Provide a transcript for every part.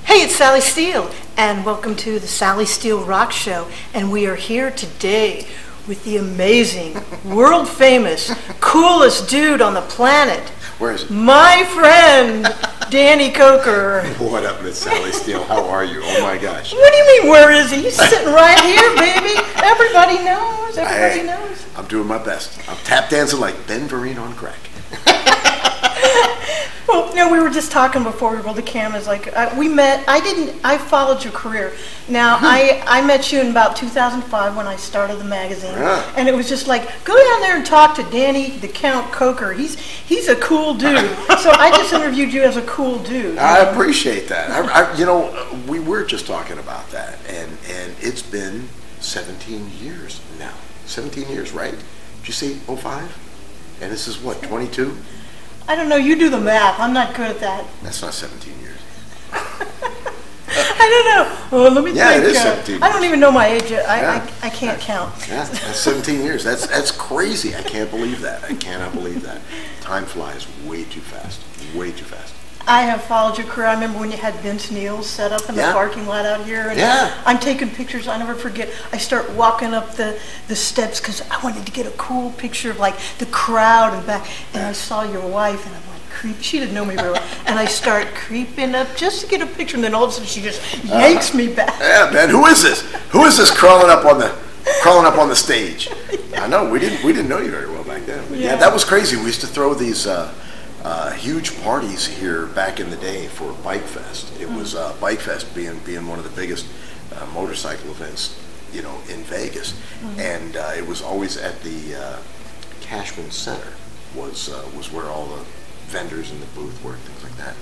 Hey, it's Sally Steele, and welcome to the Sally Steele Rock Show. And we are here today with the amazing, world-famous, coolest dude on the planet. Where is it? My friend, Danny Koker. What up, Miss Sally Steele? How are you? Oh my gosh. What do you mean, where is he? He's sitting right here, baby. Everybody knows. Everybody knows. I'm doing my best. I'm tap dancing like Ben Vereen on crack. Well, no, we were just talking before we rolled the cameras. Like we met. I followed your career. Now I met you in about 2005 when I started the magazine, and it was just like, go down there and talk to Danny the Count Koker. He's a cool dude. So I just interviewed you as a cool dude. I appreciate that. You know, we were just talking about that, and it's been 17 years now. 17 years, right? Did you say 05? And this is what, 22? I don't know. You do the math. I'm not good at that. That's not 17 years. I don't know. Well, let me think. Yeah, it is 17 years. I don't even know my age yet. I can't count. Yeah, that's 17 years. That's crazy. I can't believe that. I cannot believe that. Time flies way too fast. Way too fast. I have followed your career. I remember when you had Vince Neil set up in the parking lot out here. And I'm taking pictures. I never forget. I start walking up the steps because I wanted to get a cool picture of like the crowd and back. And I saw your wife and I'm like, creep. She didn't know me very well. And I start creeping up just to get a picture. And then all of a sudden she just yanks me back. Yeah, man. Who is this? Who is this crawling up on the stage? I know we didn't know you very well back then. But yeah, that was crazy. We used to throw these huge parties here back in the day for Bike Fest. It was Bike Fest being one of the biggest motorcycle events, you know, in Vegas, and it was always at the Cashman Center was where all the vendors in the booth were, things like that.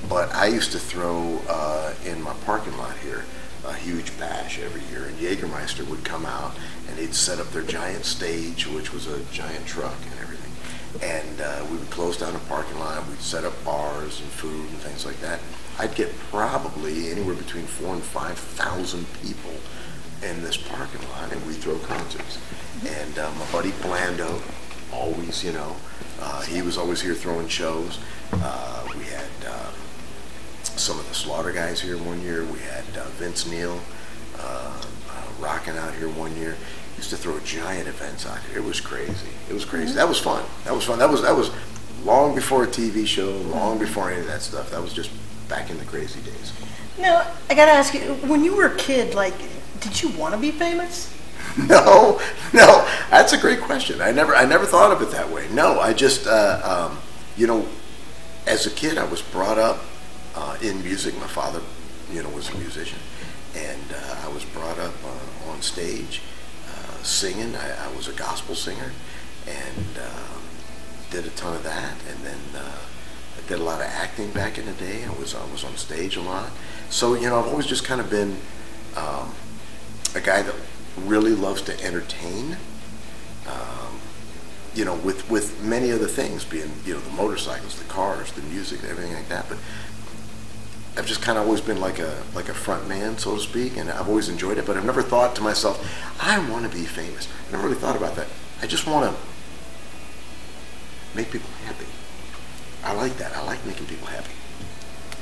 But I used to throw in my parking lot here a huge bash every year, and Jägermeister would come out and he'd set up their giant stage, which was a giant truck and everything. And we would close down the parking lot. We'd set up bars and food and things like that. I'd get probably anywhere between 4,000 and 5,000 people in this parking lot, and we'd throw concerts. And my buddy Blando, always, you know, he was always here throwing shows. We had some of the Slaughter guys here one year. We had Vince Neil rocking out here one year. Used to throw giant events out here. It was crazy. It was crazy. That was fun. That was fun. That was long before a TV show, long before any of that stuff. That was just back in the crazy days. Now, I gotta ask you, when you were a kid, like, did you want to be famous? No. That's a great question. I never thought of it that way. No, I just, you know, as a kid, I was brought up in music. My father, you know, was a musician, and I was brought up on stage. Singing. I was a gospel singer and did a ton of that, and then I did a lot of acting back in the day. I was on stage a lot, so you know, I've always just kind of been a guy that really loves to entertain, you know, with many other things, being, you know, the motorcycles, the cars, the music, everything like that. But I've just kind of always been like a front man, so to speak, and I've always enjoyed it. But I've never thought to myself, I want to be famous. I never really thought about that. I just want to make people happy. I like that. I like making people happy.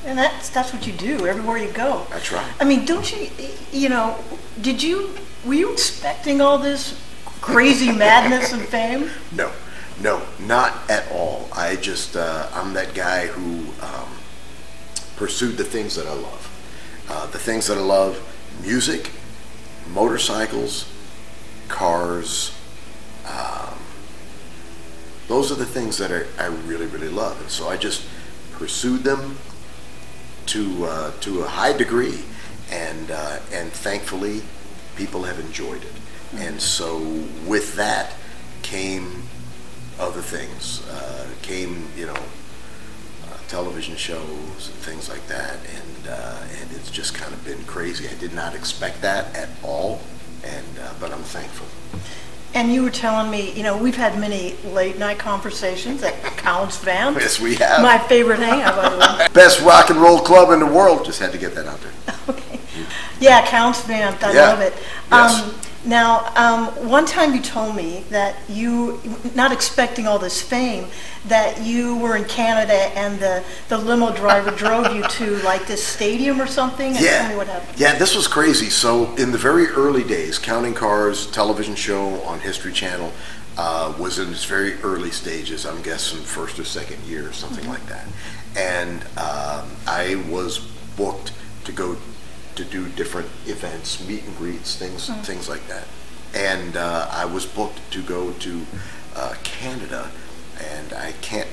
And that's what you do everywhere you go. That's right. I mean, don't you? You know, were you expecting all this crazy madness and fame? No, not at all. I just I'm that guy who pursued the things that I love. The things that I love: music, motorcycles, cars. Those are the things that I really, really love, and so I just pursued them to a high degree, and thankfully, people have enjoyed it. And so with that came other things. Came, you know, television shows and things like that, and it's just kind of been crazy. I did not expect that at all, and but I'm thankful. And you were telling me, you know, we've had many late night conversations at Count's Vamp. Yes, we have. My favorite hangout, by the way. Best rock and roll club in the world. Just had to get that out there. Okay. Yeah, Count's Vamp. I love it. Yes. Now, one time you told me that you, not expecting all this fame, that you were in Canada and the limo driver drove you to like this stadium or something. And tell me what happened. Yeah, this was crazy. So in the very early days, Counting Cars television show on History Channel was in its very early stages. I'm guessing first or second year or something like that. And I was booked to go to do different events, meet and greets, things like that. And I was booked to go to Canada, and I can't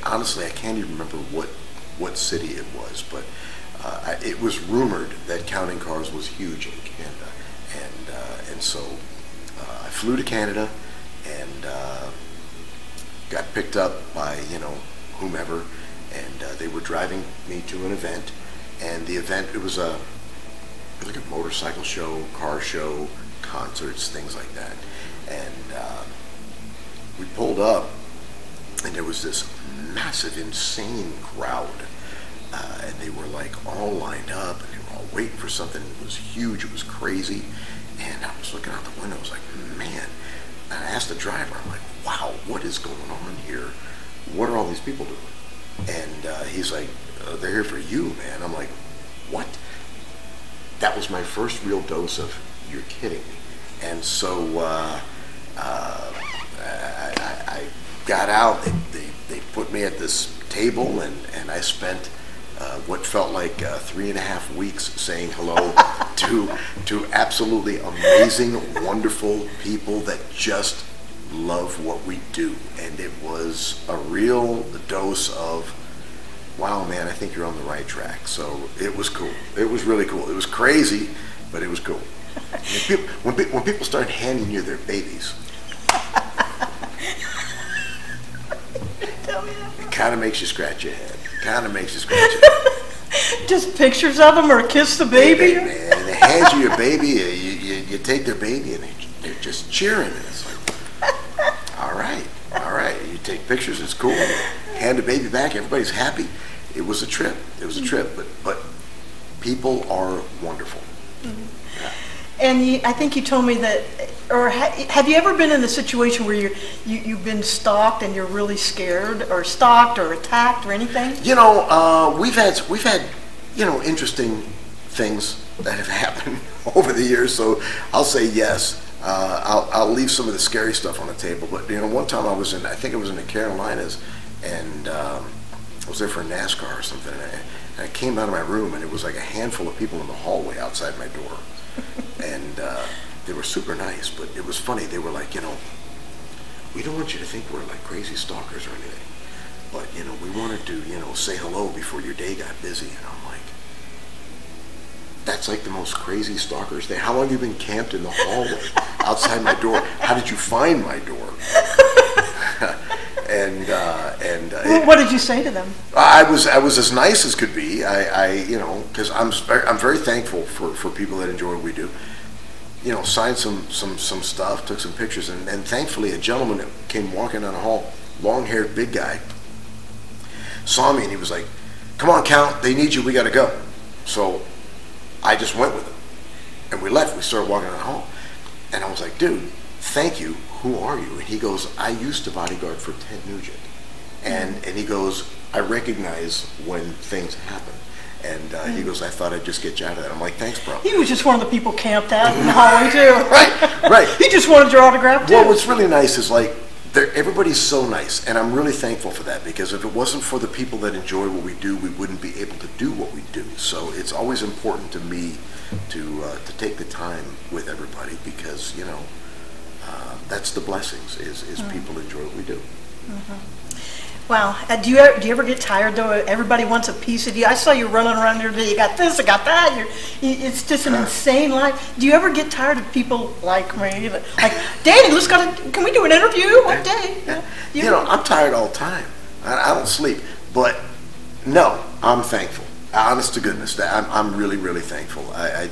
even remember what city it was, but it was rumored that Counting Cars was huge in Canada, and so I flew to Canada and got picked up by whomever, and they were driving me to an event, and the event, it was like a motorcycle show, car show, concerts, things like that. And we pulled up, and there was this massive, insane crowd. And they were like all lined up, and they were all waiting for something. It was huge, it was crazy. And I was looking out the window, I was like, man. And I asked the driver, I'm like, wow, what is going on here? What are all these people doing? And he's like, they're here for you, man. I'm like, what? That was my first real dose of, you're kidding me. And so I got out, they put me at this table, and I spent what felt like 3.5 weeks saying hello to absolutely amazing, wonderful people that just love what we do. And it was a real dose of, wow, man, I think you're on the right track. So it was cool. It was really cool. It was crazy, but it was cool. When people start handing you their babies, it kind of makes you scratch your head. Just pictures of them or kiss the baby? Hey, man, they hand you your baby, you take their baby, and they're just cheering. And it's like, all right. You take pictures, it's cool. Hand the baby back, everybody's happy. It was a trip. But people are wonderful. Mm-hmm. Yeah. And I think you told me that, or have you ever been in a situation where you've been stalked and you're really scared, or stalked or attacked or anything? We've had interesting things that have happened over the years. So I'll say yes. I'll leave some of the scary stuff on the table. But one time I think it was in the Carolinas, and I was there for NASCAR or something, and I came out of my room, and it was like a handful of people in the hallway outside my door. And they were super nice, but it was funny. They were like, we don't want you to think we're like crazy stalkers or anything, but we wanted to say hello before your day got busy. And I'm like, that's like the most crazy stalkers thing. How long have you been camped in the hallway outside my door? How did you find my door? What did you say to them? I was as nice as could be. Because I'm very thankful for people that enjoy what we do. Signed some stuff, took some pictures, and thankfully a gentleman that came walking down the hall, long-haired big guy, saw me, and he was like, "Come on, Count, they need you. We got to go." So I just went with him, and we left. We started walking down the hall, and I was like, "Dude, thank you. Who are you?" And he goes, "I used to bodyguard for Ted Nugent." And he goes, "I recognize when things happen." And he goes, "I thought I'd just get you out of that." I'm like, "Thanks, bro." He was just one of the people camped out in the hallway, too. Right. He just wanted your autograph, too. Well, what's really nice is, like, everybody's so nice, and I'm really thankful for that, because if it wasn't for the people that enjoy what we do, we wouldn't be able to do what we do. So it's always important to me to take the time with everybody, because, that's the blessings, is people enjoy what we do. Mm-hmm. Wow. Do you ever get tired, though? Everybody wants a piece of you. I saw you running around there today. You got this, I got that. It's just an insane life. Do you ever get tired of people like me? Like, Danny, can we do an interview one day? Yeah. I'm tired all the time. I don't sleep. But, no, I'm thankful. Honest to goodness, I'm really, really thankful. I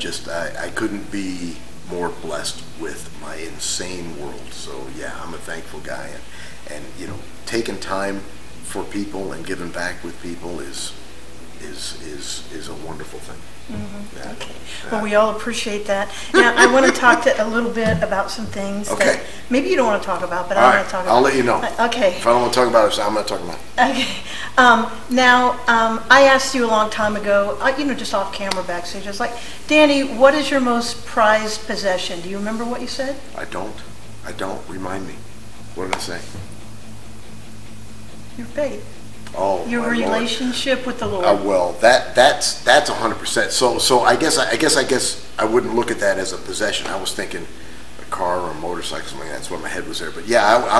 couldn't be more blessed with my insane world. So, yeah, I'm a thankful guy. And taking time for people and giving back with people is is a wonderful thing. Yeah. Okay. Well, we all appreciate that. Now, I want to talk a little bit about some things that maybe you don't want to talk about, but I want to talk about. I'll let you know. Okay. If I don't want to talk about it, I'm not talking about it. Okay. Now, I asked you a long time ago, just off camera backstage, I was like, Danny, what is your most prized possession? Do you remember what you said? I don't. Remind me. What did I say? Your faith. Oh, your relationship with the Lord. Well, that's 100%. So I guess I wouldn't look at that as a possession. I was thinking a car or a motorcycle, something. That's why my head was there. But yeah, I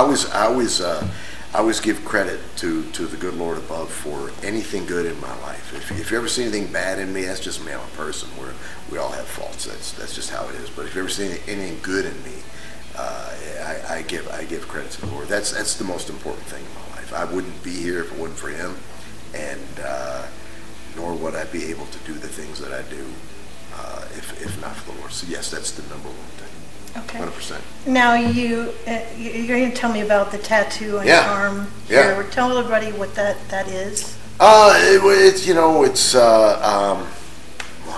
always give credit to the good Lord above for anything good in my life. If you ever see anything bad in me, that's just me. I'm a person. We all have faults. That's just how it is. But if you ever see anything good in me, I give credit to the Lord. That's the most important thing in my life. I wouldn't be here if it wasn't for Him, and nor would I be able to do the things that I do if not for the Lord. So yes, that's the number one thing. Okay. 100%. Now you're going to tell me about the tattoo on your arm. Yeah. Tell everybody what that is. It's wow,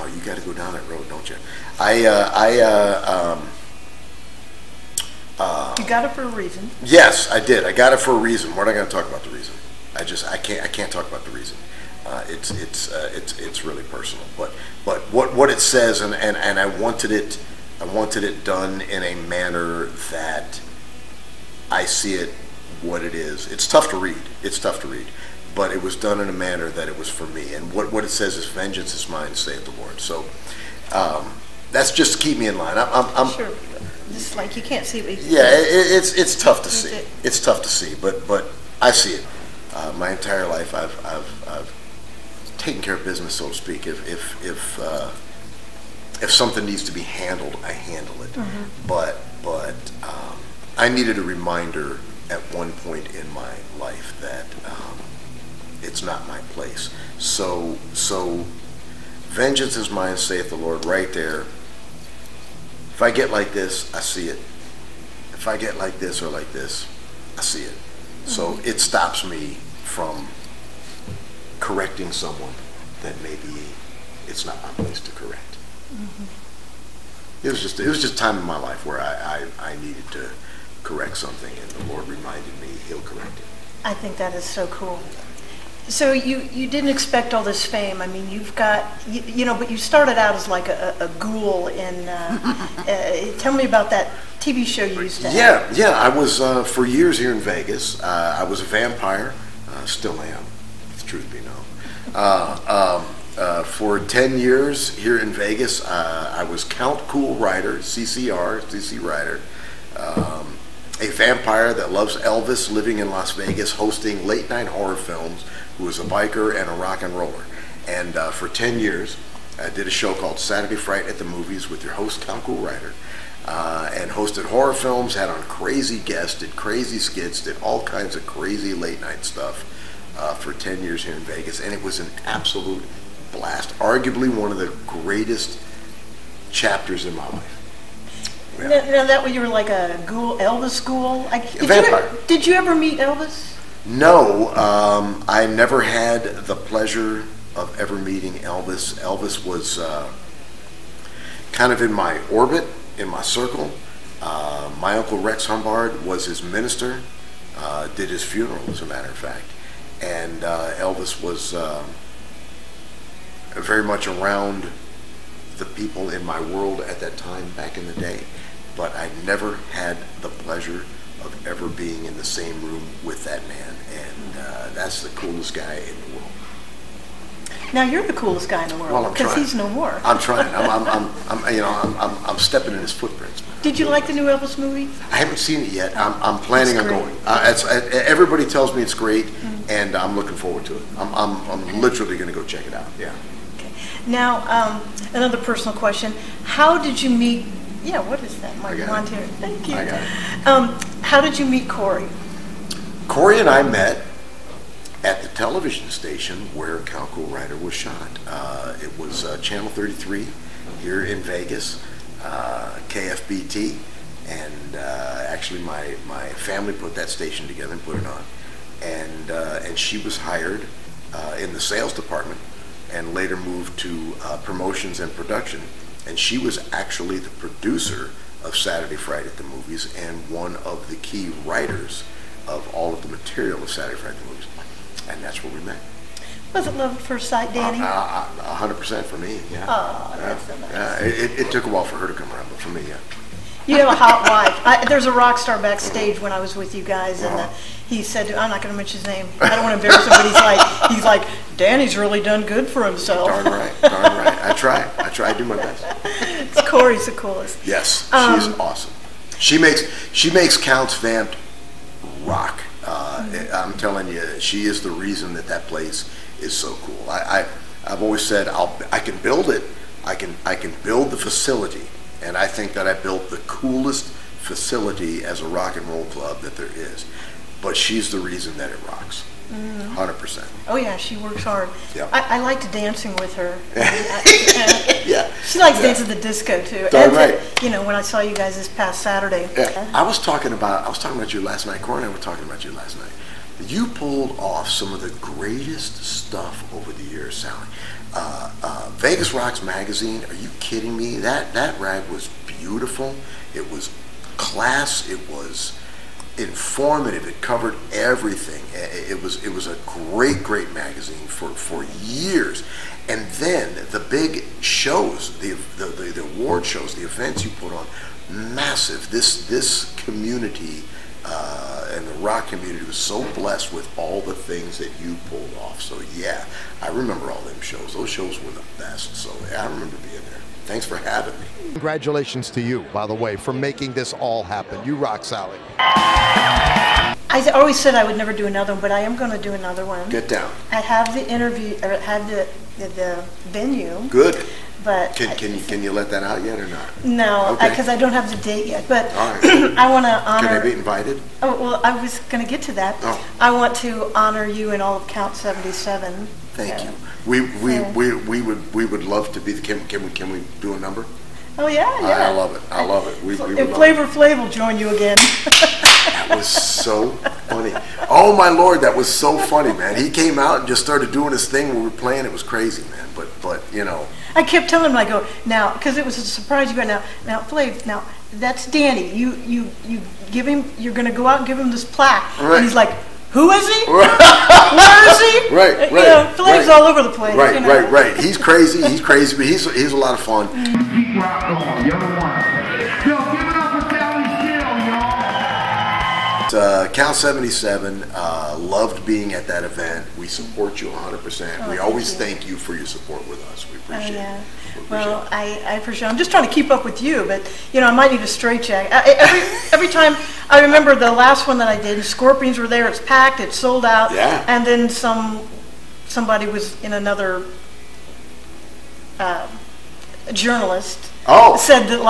you got to go down that road, don't you? You got it for a reason. Yes, I did. I got it for a reason. We're not going to talk about the reason. I can't talk about the reason. It's really personal. But what it says, and I wanted it done in a manner that I see it what it is. It's tough to read. But it was done in a manner that it was for me. And what it says is, "Vengeance is mine, saith the Lord." So that's just to keep me in line. I'm sure. Just like you can't see what you it's tough to see. It's tough to see, but I see it. My entire life, I've taken care of business, so to speak. If something needs to be handled, I handle it. But I needed a reminder at one point in my life that it's not my place. So vengeance is mine, saith the Lord. Right there. If I get like this, I see it. If I get like this or like this, I see it. So it stops me from correcting someone that maybe it's not my place to correct. It was just time in my life where I needed to correct something, and the Lord reminded me He'll correct it. I think that is so cool. So you didn't expect all this fame. I mean, you've got, but you started out as like a ghoul in, tell me about that TV show you used to have. Yeah, I was, for years here in Vegas, I was a vampire, still am, if the truth be known. For 10 years here in Vegas, I was Count Cool Rider, CC Rider, a vampire that loves Elvis, living in Las Vegas, hosting late night horror films, who was a biker and a rock and roller. And for 10 years, I did a show called Saturday Fright at the Movies with your host, Count Cool Rider, and hosted horror films, had on crazy guests, did crazy skits, did all kinds of crazy late night stuff for 10 years here in Vegas. And it was an absolute blast, arguably one of the greatest chapters in my life. Yeah. Now that way you were like a ghoul, Elvis ghoul? Vampire. Did you ever meet Elvis? No, I never had the pleasure of ever meeting Elvis. Elvis was kind of in my orbit, in my circle. My uncle Rex Humbard was his minister, did his funeral, as a matter of fact. And Elvis was very much around the people in my world at that time back in the day. But I never had the pleasure of ever being in the same room with that man, and that's the coolest guy in the world. Now you're the coolest guy in the world because he's no more. I'm trying. I'm stepping in his footprints. Did you like the new Elvis movie? I haven't seen it yet. I'm planning on going. Everybody tells me it's great, and I'm looking forward to it. I'm literally going to go check it out. Yeah. Okay. Now another personal question: how did you meet? Yeah, what is that? My blonde hair. Thank you. I got it. How did you meet Corey? Corey and I met at the television station where Count Cool Rider was shot. It was Channel 33 here in Vegas, KFBT, and actually my family put that station together and put it on. And she was hired in the sales department and later moved to promotions and production. And she was actually the producer of Saturday Friday at the Movies and one of the key writers of all of the material of Saturday Friday at the Movies. And that's where we met. Was it love at first sight, Danny? 100% for me, yeah. Oh, that's so nice. It took a while for her to come around, but for me, yeah. You have a hot wife. There's a rock star backstage when I was with you guys, and he said, I'm not going to mention his name. I don't want to embarrass him, but he's like, Danny's really done good for himself. Darn right, darn right. I try. I do my best. Corey's the coolest. Yes, she's awesome. She makes Cant's Vamp rock. I'm telling you, she is the reason that place is so cool. I've always said I can build it. I can build the facility. And I think that I built the coolest facility as a rock and roll club that there is. But she's the reason that it rocks. 100%. Oh yeah, she works hard. Yep. I liked dancing with her. Yeah. She likes dancing the disco too. Darn right. When I saw you guys this past Saturday. Yeah. I was talking about you last night. Corey and I were talking about you last night. You pulled off some of the greatest stuff over the years, Sally. Vegas Rocks magazine, are you kidding me? That rag was beautiful. It was class. It was informative. It covered everything. It was a great magazine for years. And then the big shows, the award shows, the events you put on, massive. This community and the rock community was so blessed with all the things that you pulled off. So yeah, I remember all them shows. Those shows were the best. So yeah, I remember being there. Thanks for having me. Congratulations to you, by the way, for making this all happen. You rock, Sally. I always said I would never do another one, but I am going to do another one. Get down. I have the interview, or have the venue. Good. But can you let that out yet or not? No, because Okay. I don't have the date yet. But All right. I want to honor. Can I be invited? Oh well, I was going to get to that. Oh. I want to honor you in all of Count 77. Thank you. We would love to be the. Can we do a number? Oh yeah. I love it. I love it. We If Flavor Flav will join you again. That was so funny. Oh my Lord, that was so funny, man. He came out and just started doing his thing when we were playing. It was crazy, man. But you know. I kept telling him, I go, now, because it was a surprise. You go, now, Flav, now that's Danny. You give him. You're going to go out and give him this plaque, right. And he's like, who is he? Where is he? Right. Flav's all over the place. Right. He's crazy, but he's a lot of fun. Keep rock on, you're the one. Yo, give it up for Sally Steele, y'all. Count 77, loved being at that event. We support you 100%. We always thank you for your support with us. We appreciate it. Well, I appreciate it. I'm just trying to keep up with you, but I might need a straight jacket. Every time, I remember the last one that I did, Scorpions were there, it's packed, it's sold out, yeah. And then somebody was in another journalist said that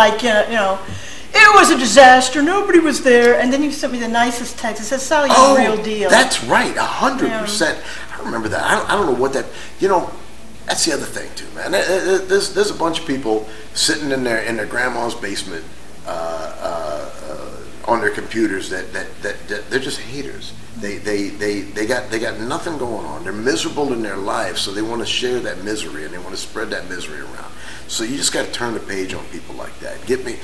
it was a disaster, nobody was there, and then you sent me the nicest text. It says, Sally, you're the real deal. That's right, 100%. I remember that. I don't know what that, that's the other thing too, man. There's a bunch of people sitting in their grandma's basement on their computers that they're just haters. They got nothing going on. They're miserable in their lives, so they want to share that misery and they want to spread that misery around. So you just got to turn the page on people like that. Get me,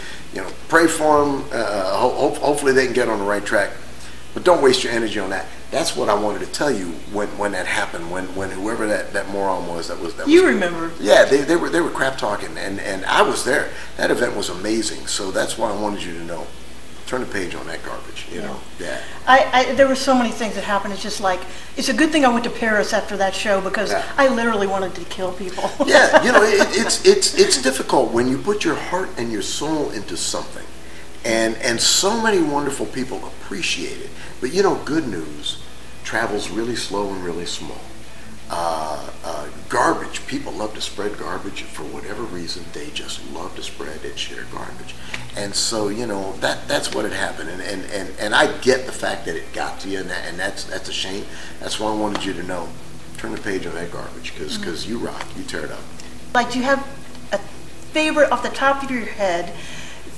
pray for them. Hopefully they can get on the right track, but don't waste your energy on that. That's what I wanted to tell you when that happened. When whoever that moron was that was. You remember? Yeah, they were crap talking, and I was there. That event was amazing. So that's why I wanted you to know. Turn the page on that garbage, you know. Yeah. There were so many things that happened. It's just like, it's a good thing I went to Paris after that show because I literally wanted to kill people. Yeah, it's difficult when you put your heart and your soul into something, and so many wonderful people appreciate it. But good news travels really slow and really small. Garbage, people love to spread garbage for whatever reason. They just love to spread and share garbage. And so, that's what had happened. And I get the fact that it got to you, and that's a shame. That's why I wanted you to know. Turn the page on that garbage, because you rock. You tear it up. Like, do you have a favorite, off the top of your head,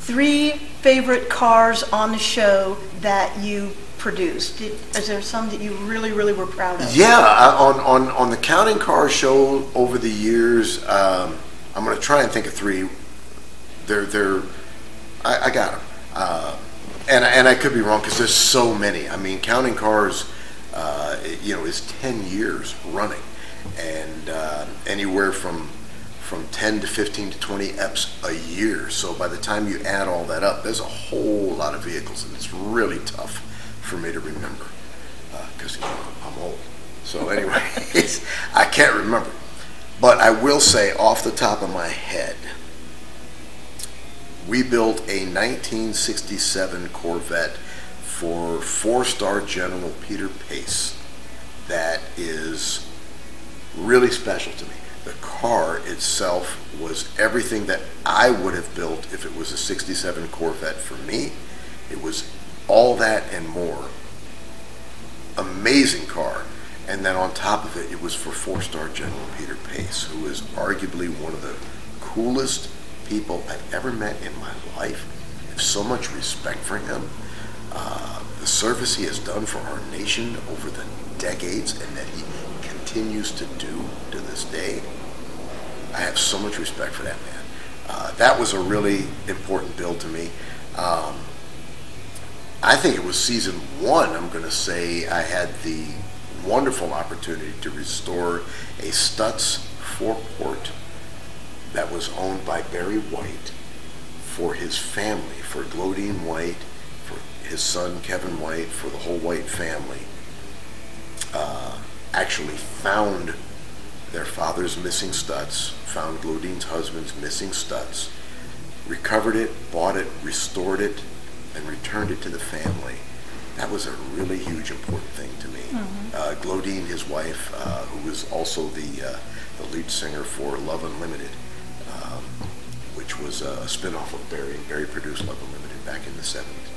3 favorite cars on the show that you produced? Is there some that you really, really were proud of? Yeah, on the Counting Car show over the years, I'm going to try and think of three. I got them, and I could be wrong because there's so many. I mean, Counting Cars, is 10 years running, and anywhere from 10 to 15 to 20 EPs a year. So by the time you add all that up, there's a whole lot of vehicles, and it's really tough for me to remember because I'm old. So anyway, I can't remember. But I will say off the top of my head, we built a 1967 Corvette for 4-star General Peter Pace that is really special to me. The car itself was everything that I would have built if it was a 67 Corvette for me. It was all that and more. Amazing car. And then on top of it, it was for 4-star General Peter Pace, who is arguably one of the coolest people I've ever met in my life. I have so much respect for him. The service he has done for our nation over the decades and that he continues to do to this day. I have so much respect for that man. That was a really important build to me. I think it was season 1, I'm going to say, I had the wonderful opportunity to restore a Stutz 4-port that was owned by Barry White for his family, for Glodine White, for his son Kevin White, for the whole White family. Actually found their father's missing Stutz, found Glodine's husband's missing Stutz, recovered it, bought it, restored it, and returned it to the family. That was a really huge, important thing to me. Mm-hmm. Glodine, his wife, who was also the lead singer for Love Unlimited, which was a spin-off of Barry. Barry produced Love Unlimited back in the 70s.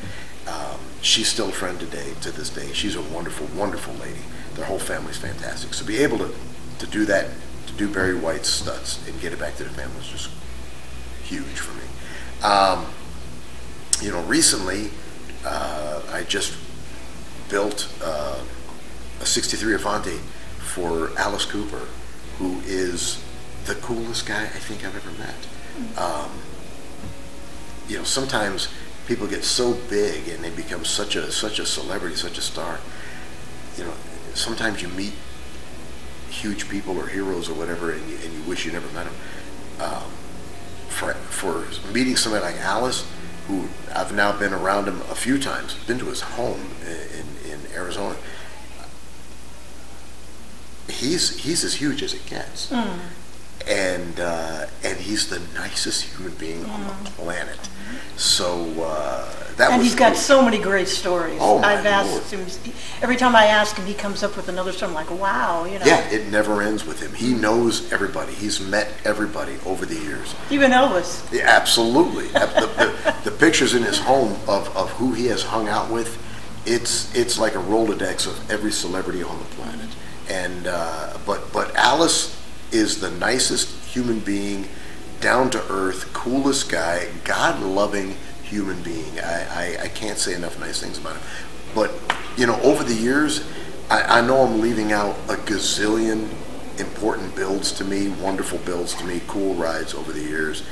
She's still a friend today, to this day. She's a wonderful, wonderful lady. Their whole family's fantastic. So be able to do that, to do Barry White's Stutz and get it back to the family was just huge for me. Recently, I just built a 63 Avante for Alice Cooper, who is the coolest guy I think I've ever met. Sometimes people get so big and they become such a celebrity, such a star. Sometimes you meet huge people or heroes or whatever, and you wish you never met them. For meeting somebody like Alice, who I've now been around him a few times, been to his home in Arizona. He's as huge as it gets, and he's the nicest human being on the planet. So that and was he's got so many great stories. Oh, I've my asked Lord. him every time I ask him, he comes up with another story. I'm like, wow, Yeah, it never ends with him. He knows everybody. He's met everybody over the years. Even Elvis. Yeah, absolutely. The pictures in his home of who he has hung out with, it's like a Rolodex of every celebrity on the planet. And but Alice is the nicest human being, down to earth, coolest guy, God-loving human being. I can't say enough nice things about him. But over the years, I know I'm leaving out a gazillion important builds to me, wonderful builds to me, cool rides over the years.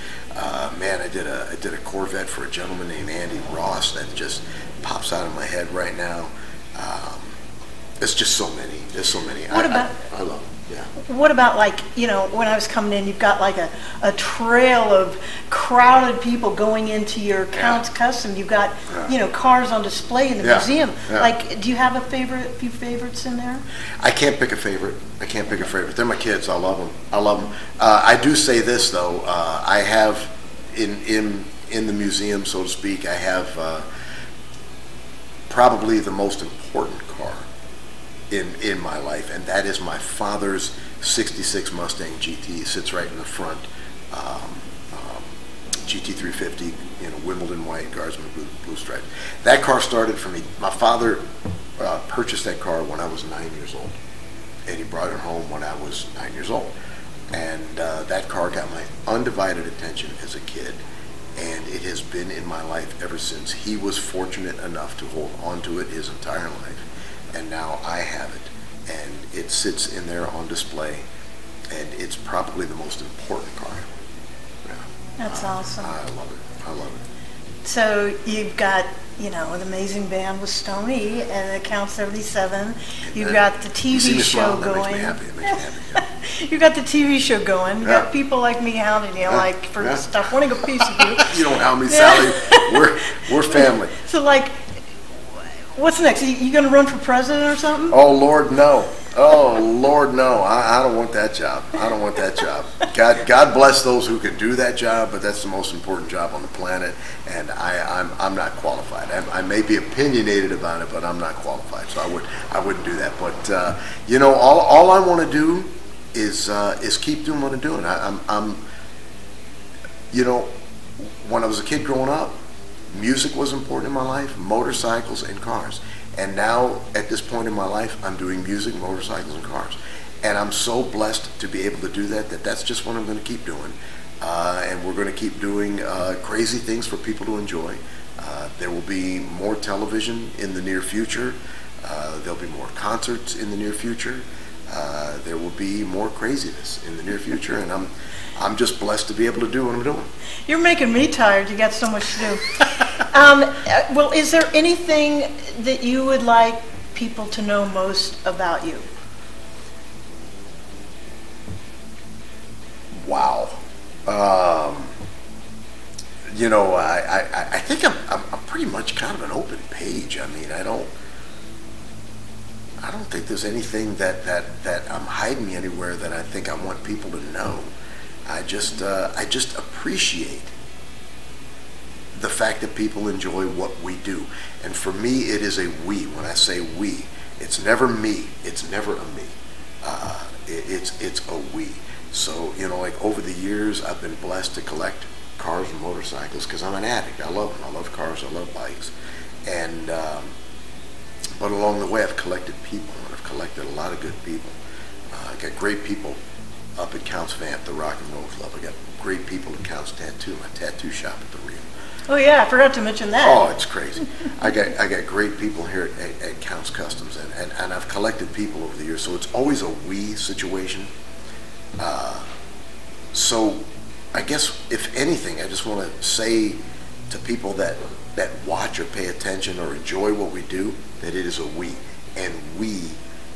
Man, I did a Corvette for a gentleman named Andy Ross that just pops out of my head right now. It's just so many. There's so many. I love them. Yeah. What about, like, when I was coming in, you've got like a trail of crowded people going into your Cant Custom. You've got, cars on display in the museum. Yeah. Like, do you have a few favorites in there? I can't pick a favorite. They're my kids. I love them. I do say this, though. I have, in the museum, so to speak, I have probably the most important car in my life, and that is my father's 66 Mustang GT. Sits right in the front. GT350, Wimbledon white, Guardsman blue stripe. That car started for me. My father purchased that car when I was 9 years old, and he brought it home when I was 9 years old. And that car got my undivided attention as a kid, and it has been in my life ever since. He was fortunate enough to hold on to it his entire life, and now I have it, and it sits in there on display, and it's probably the most important car. Yeah. That's awesome. I love it. I love it. So you've got, you know, an amazing band with Stoney and it Count 77. You've got the TV show going. That makes me happy. You've got the TV show going. You've got people like me hounding you, like for stuff, wanting a piece of you. You don't hound me, Sally. We're family. So like, what's next? You going to run for president or something? Oh Lord, no. Oh Lord, no. I don't want that job. I don't want that job. God bless those who can do that job, but that's the most important job on the planet, and I'm not qualified. I may be opinionated about it, but I'm not qualified, so I wouldn't do that. But you know, all I want to do is keep doing what I'm doing. I'm you know, when I was a kid growing up, music was important in my life, motorcycles and cars. And now, at this point in my life, I'm doing music, motorcycles, and cars. And I'm so blessed to be able to do that, that's just what I'm going to keep doing. And we're going to keep doing crazy things for people to enjoy. There will be more television in the near future. There'll be more concerts in the near future. There will be more craziness in the near future. And I'm just blessed to be able to do what I'm doing. You're making me tired. You got so much to do. Well, is there anything that you would like people to know most about you? Wow. You know, I think I'm pretty much kind of an open page. I mean, I don't think there's anything that I'm hiding anywhere that I think I want people to know. I just appreciate the fact that people enjoy what we do. And for me, it is a we. When I say we, it's never me. It's never a me. It's a we. So, you know, like over the years, I've been blessed to collect cars and motorcycles because I'm an addict. I love them. I love cars. I love bikes. And, but along the way, I've collected people. And I've collected a lot of good people. I got great people up at Cant's Vamp, the Rock and Roll Club. I got great people at Cant's Tattoo, my tattoo shop at the Rio. Oh yeah, I forgot to mention that. Oh, it's crazy. I got great people here at Count's Customs, and I've collected people over the years, so it's always a we situation. So I guess, if anything, I just want to say to people that watch or pay attention or enjoy what we do, that it is a we, and we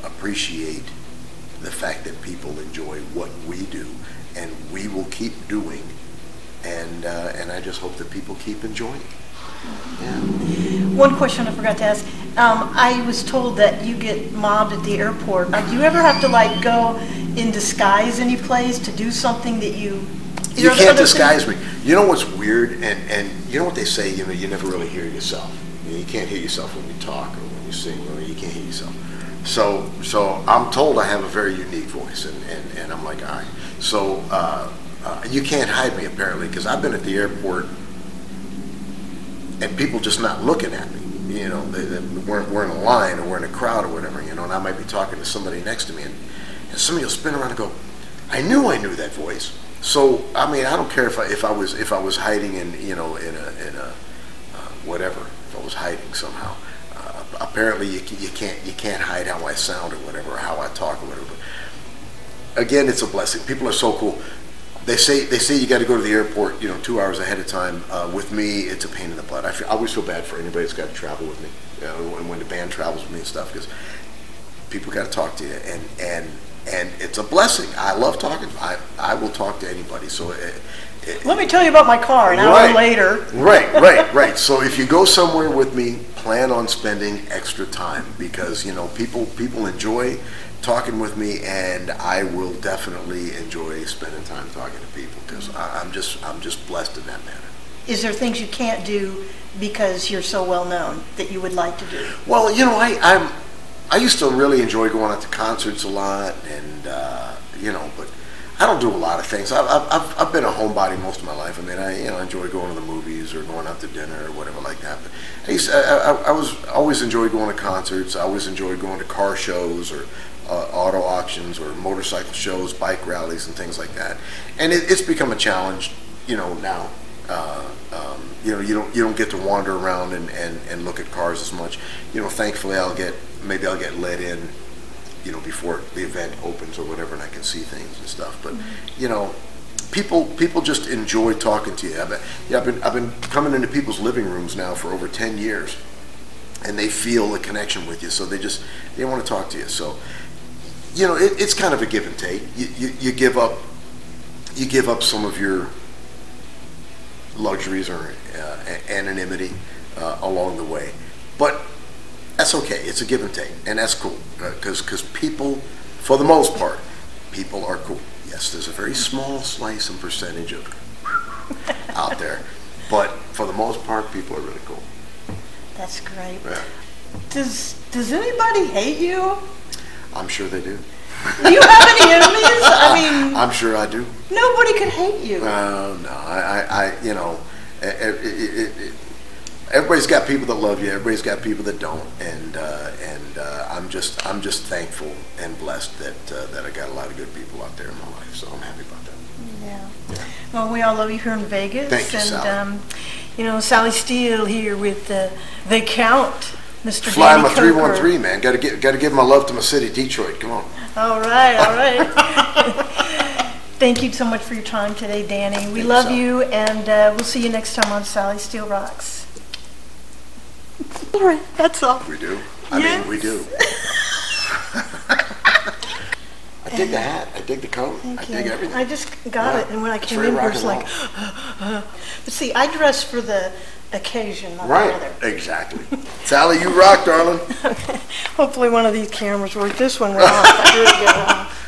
appreciate the fact that people enjoy what we do, and we will keep doing. And I just hope that people keep enjoying it. Yeah. One question I forgot to ask. I was told that you get mobbed at the airport. Do you ever have to like go in disguise any place to do something that you can't disguise me. You know what's weird, and you know what they say, you know, you never really hear yourself. You can't hear yourself when you talk or when you sing, or you can't hear yourself. So I'm told I have a very unique voice, and I'm like, all right. So you can't hide me, apparently, because I've been at the airport and people just not looking at me. You know, we're in a line or we're in a crowd or whatever, you know, and I might be talking to somebody next to me, and somebody will spin around and go, I knew that voice. So I mean, I don't care if I was hiding in, you know, in a whatever, if I was hiding somehow. Apparently you can't hide how I sound or whatever, or how I talk or whatever. But again, it's a blessing. People are so cool. They say you got to go to the airport, you know, 2 hours ahead of time. With me, it's a pain in the butt. I always feel bad for anybody that's got to travel with me, you know, and when the band travels with me and stuff, because people got to talk to you, and it's a blessing. I love talking. I will talk to anybody. So let me tell you about my car an hour later. Right. So if you go somewhere with me, plan on spending extra time, because, you know, people enjoy talking with me, and I will definitely enjoy spending time talking to people, because I'm just blessed in that manner. Is there things you can't do because you're so well known that you would like to do? Well, you know, I used to really enjoy going out to concerts a lot, and you know, but I don't do a lot of things. I've been a homebody most of my life. I mean, I enjoy going to the movies or going out to dinner or whatever like that. But I was always enjoyed going to concerts. I always enjoyed going to car shows or auto auctions or motorcycle shows, bike rallies, and things like that. And it's become a challenge, you know, now. You don't get to wander around and look at cars as much. Thankfully maybe I'll get let in, before the event opens or whatever, and I can see things and stuff. But people just enjoy talking to you. I've been coming into people's living rooms now for over 10 years, and they feel a connection with you, so they want to talk to you. So it's kind of a give and take. You give up some of your luxuries or anonymity along the way, but that's okay. It's a give and take, and that's cool, because people, for the most part, people are cool. Yes, there's a very small slice and percentage of out there, but for the most part, people are really cool. That's great. Yeah. Does anybody hate you? I'm sure they do. Do you have any enemies? I mean, I'm sure I do. Nobody could hate you. No, everybody's got people that love you. Everybody's got people that don't, and I'm just thankful and blessed that I got a lot of good people out there in my life. So I'm happy about that. Yeah. Well, we all love you here in Vegas. Thank you, and Sally. Sally Steele here with the Cant, Mr. Fly Danny my Koker. 313, man. Got to give my love to my city, Detroit. Come on. All right. Thank you so much for your time today, Danny. We love you, and we'll see you next time on Sally Steele Rocks. All right, that's all. We do. I mean, we do. I dig the hat. I dig the coat. I dig everything. I just got it, and when I came in, it was like, but see, I dress for the occasion, not the weather. Exactly. Sally, you rock, darling. Hopefully one of these cameras work. This one went off. I really get it off.